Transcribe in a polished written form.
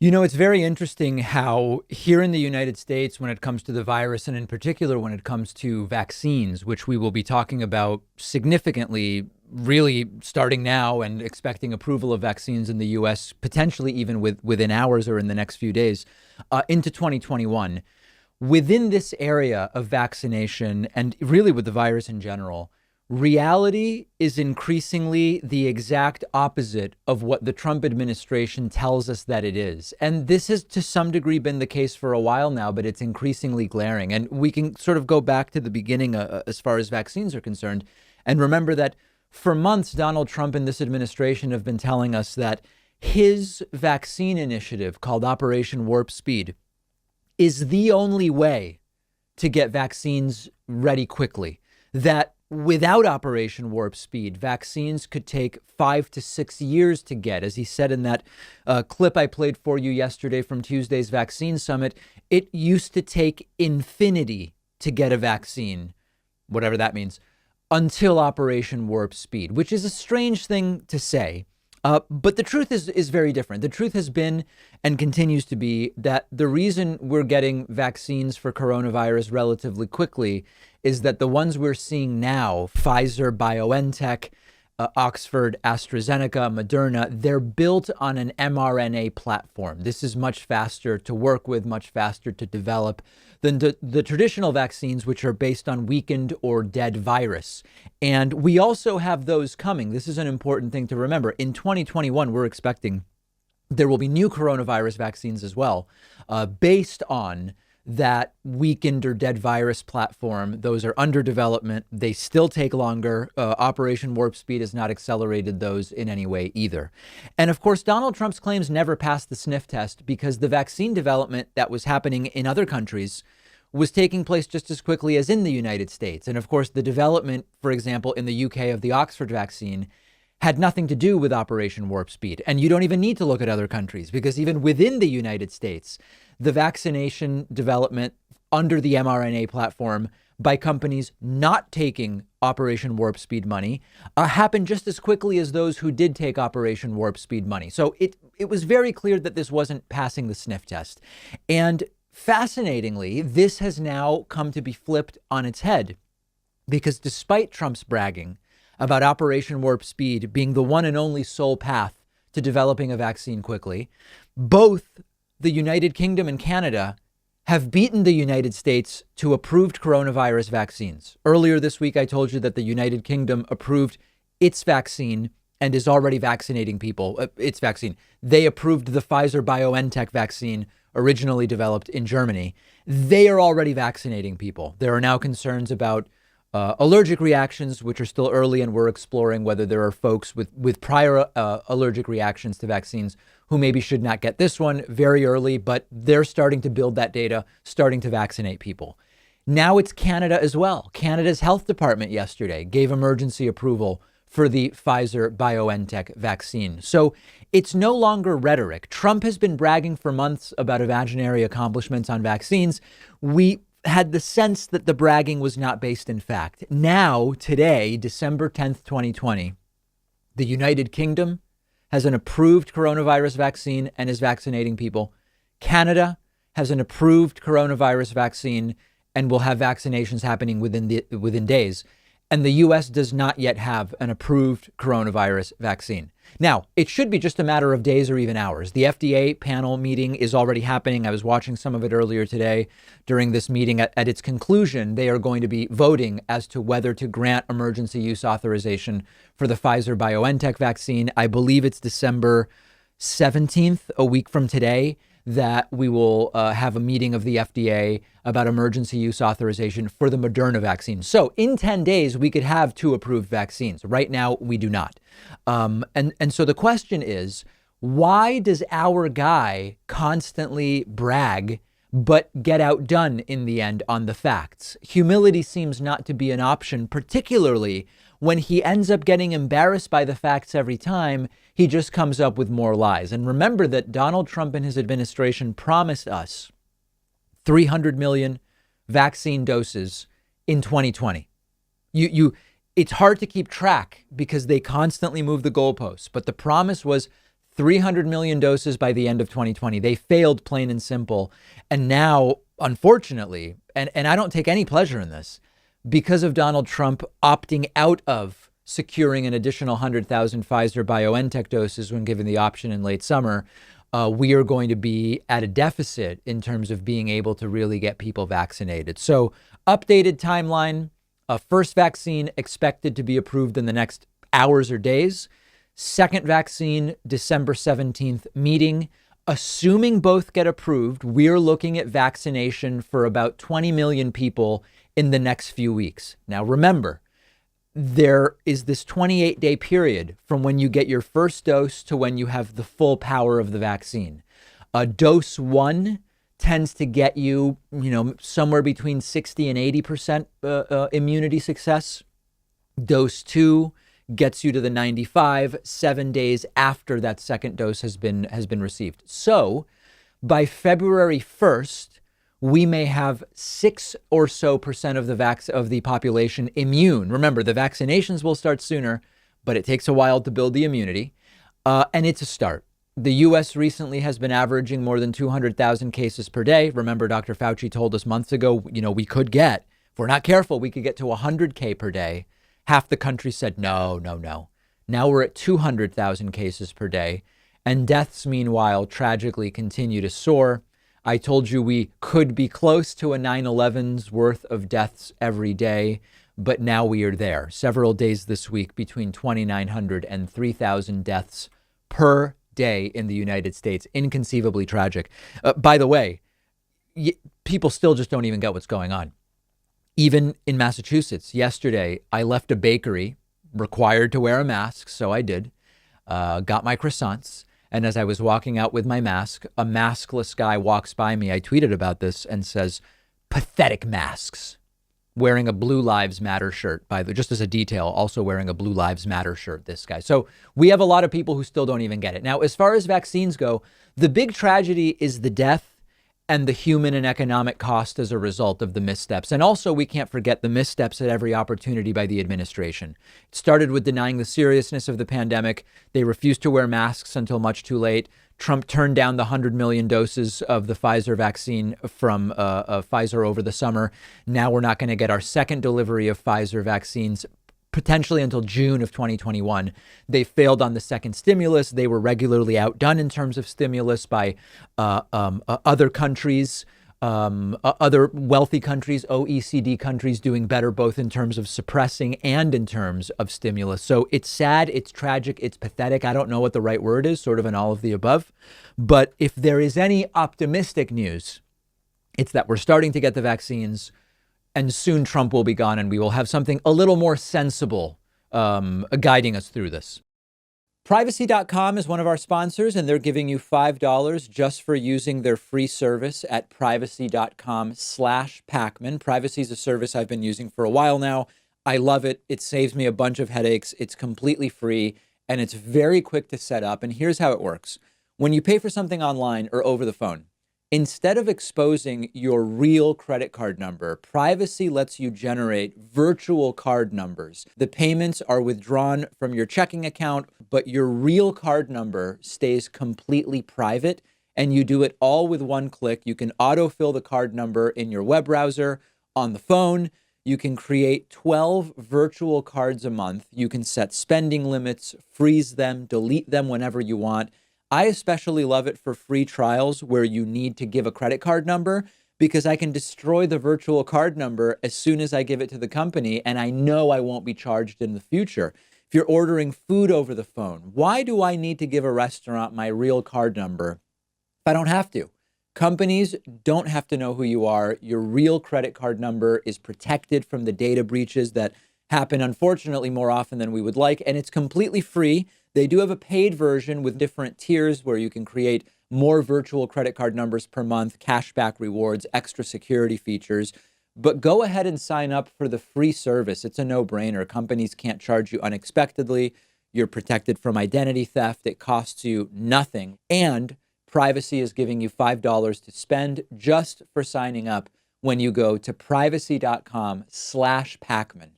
It's very interesting how here in the United States, when it comes to the virus, and in particular when it comes to vaccines, which we will be talking about significantly, really starting now and expecting approval of vaccines in the US, potentially even within hours or in the next few days, into 2021. Within this area of vaccination and really with the virus in general, reality is increasingly the exact opposite of what the Trump administration tells us that it is. And this has to some degree been the case for a while now, but it's increasingly glaring. And we can sort of go back to the beginning as far as vaccines are concerned and remember that for months, Donald Trump and this administration have been telling us that his vaccine initiative called Operation Warp Speed is the only way to get vaccines ready quickly, that without Operation Warp Speed, vaccines could take 5 to 6 years to get. As he said in that clip I played for you yesterday from Tuesday's Vaccine Summit, it used to take infinity to get a vaccine, whatever that means, until Operation Warp Speed, which is a strange thing to say. But the truth is very different. The truth has been and continues to be that the reason we're getting vaccines for coronavirus relatively quickly is that the ones we're seeing now, Pfizer, BioNTech, Oxford, AstraZeneca, Moderna, they're built on an mRNA platform. This is much faster to work with, much faster to develop than the traditional vaccines, which are based on weakened or dead virus. And we also have those coming. This is an important thing to remember. In 2021, we're expecting there will be new coronavirus vaccines as well, based on that weakened or dead virus platform. Those are under development. They still take longer. Operation Warp Speed has not accelerated those in any way either. And of course, Donald Trump's claims never passed the sniff test because the vaccine development that was happening in other countries was taking place just as quickly as in the United States. And of course, the development, for example, in the UK of the Oxford vaccine had nothing to do with Operation Warp Speed. And you don't even need to look at other countries because even within the United States, the vaccination development under the mRNA platform by companies not taking Operation Warp Speed money happened just as quickly as those who did take Operation Warp Speed money. So it was very clear that this wasn't passing the sniff test. And fascinatingly, this has now come to be flipped on its head because despite Trump's bragging about Operation Warp Speed being the one and only sole path to developing a vaccine quickly, both the United Kingdom and Canada have beaten the United States to approved coronavirus vaccines. Earlier this week, I told you that the United Kingdom approved its vaccine and is already vaccinating people. Its vaccine. They approved the Pfizer BioNTech vaccine originally developed in Germany. They are already vaccinating people. There are now concerns about allergic reactions, which are still early, and we're exploring whether there are folks with prior allergic reactions to vaccines who maybe should not get this one. Very early, but they're starting to build that data, starting to vaccinate people. Now it's Canada as well. Canada's health department yesterday gave emergency approval for the Pfizer BioNTech vaccine. So it's no longer rhetoric. Trump has been bragging for months about imaginary accomplishments on vaccines. We had the sense that the bragging was not based in fact. Now, today, December 10th, 2020, the United Kingdom has an approved coronavirus vaccine and is vaccinating people. Canada has an approved coronavirus vaccine and will have vaccinations happening within days. And the U.S. does not yet have an approved coronavirus vaccine. Now, it should be just a matter of days or even hours. The FDA panel meeting is already happening. I was watching some of it earlier today. During this meeting, at its conclusion, they are going to be voting as to whether to grant emergency use authorization for the Pfizer BioNTech vaccine. I believe it's December 17th, a week from today, that we will have a meeting of the FDA about emergency use authorization for the Moderna vaccine. So in 10 days, we could have 2 approved vaccines. Right now, we do not. And so the question is, why does our guy constantly brag but get outdone in the end on the facts? Humility seems not to be an option, particularly when he ends up getting embarrassed by the facts every time. He just comes up with more lies. And remember that Donald Trump and his administration promised us 300 million vaccine doses in 2020. It's hard to keep track because they constantly move the goalposts, but the promise was 300 million doses by the end of 2020. They failed, plain and simple. And now, unfortunately, and I don't take any pleasure in this, because of Donald Trump opting out of securing an additional 100,000 Pfizer-BioNTech doses when given the option in late summer, we are going to be at a deficit in terms of being able to really get people vaccinated. So updated timeline, first vaccine expected to be approved in the next hours or days. Second vaccine, December 17th meeting. Assuming both get approved, we're looking at vaccination for about 20 million people in the next few weeks. Now, remember, there is this 28-day period from when you get your first dose to when you have the full power of the vaccine. Dose 1 tends to get you, somewhere between 60 and 80% immunity success. Dose 2 gets you to the 95, 7 days after that second dose has been received. So by February 1st, we may have 6 or so percent of the population immune. Remember, the vaccinations will start sooner, but it takes a while to build the immunity. And it's a start. The U.S. recently has been averaging more than 200,000 cases per day. Remember, Dr. Fauci told us months ago, we could get, if we're not careful, we could get to 100K per day. Half the country said, no. Now we're at 200,000 cases per day. And deaths, meanwhile, tragically continue to soar. I told you we could be close to a 9/11's worth of deaths every day, but now we are there. Several days this week between 2,900 and 3,000 deaths per day in the United States. Inconceivably tragic. By the way, people still just don't even get what's going on. Even in Massachusetts, yesterday, I left a bakery required to wear a mask, so I did, got my croissants. And as I was walking out with my mask, a maskless guy walks by me. I tweeted about this and says, pathetic masks, wearing a Blue Lives Matter shirt, just as a detail, also wearing a Blue Lives Matter shirt, this guy. So we have a lot of people who still don't even get it. Now, as far as vaccines go, the big tragedy is the death and the human and economic cost as a result of the missteps. And also, we can't forget the missteps at every opportunity by the administration. It started with denying the seriousness of the pandemic. They refused to wear masks until much too late. Trump turned down the 100 million doses of the Pfizer vaccine from Pfizer over the summer. Now we're not going to get our second delivery of Pfizer vaccines potentially until June of 2021. They failed on the second stimulus. They were regularly outdone in terms of stimulus by other countries, other wealthy countries, OECD countries doing better, both in terms of suppressing and in terms of stimulus. So it's sad, it's tragic, it's pathetic. I don't know what the right word is, sort of an all of the above. But if there is any optimistic news, it's that we're starting to get the vaccines. And soon Trump will be gone and we will have something a little more sensible guiding us through this. Privacy.com is one of our sponsors, and they're giving you $5 just for using their free service at privacy.com/Pakman. Privacy is a service I've been using for a while now. I love it. It saves me a bunch of headaches. It's completely free and it's very quick to set up. And here's how it works. When you pay for something online or over the phone, instead of exposing your real credit card number, Privacy lets you generate virtual card numbers. The payments are withdrawn from your checking account, but your real card number stays completely private, and you do it all with one click. You can autofill the card number in your web browser, on the phone. You can create 12 virtual cards a month. You can set spending limits, freeze them, delete them whenever you want. I especially love it for free trials where you need to give a credit card number, because I can destroy the virtual card number as soon as I give it to the company, and I know I won't be charged in the future. If you're ordering food over the phone, why do I need to give a restaurant my real card number if I don't have to? Companies don't have to know who you are. Your real credit card number is protected from the data breaches that happen, unfortunately, more often than we would like, and it's completely free. They do have a paid version with different tiers where you can create more virtual credit card numbers per month, cashback rewards, extra security features. But go ahead and sign up for the free service. It's a no-brainer. Companies can't charge you unexpectedly. You're protected from identity theft. It costs you nothing. And Privacy is giving you $5 to spend just for signing up when you go to privacy.com/Pakman.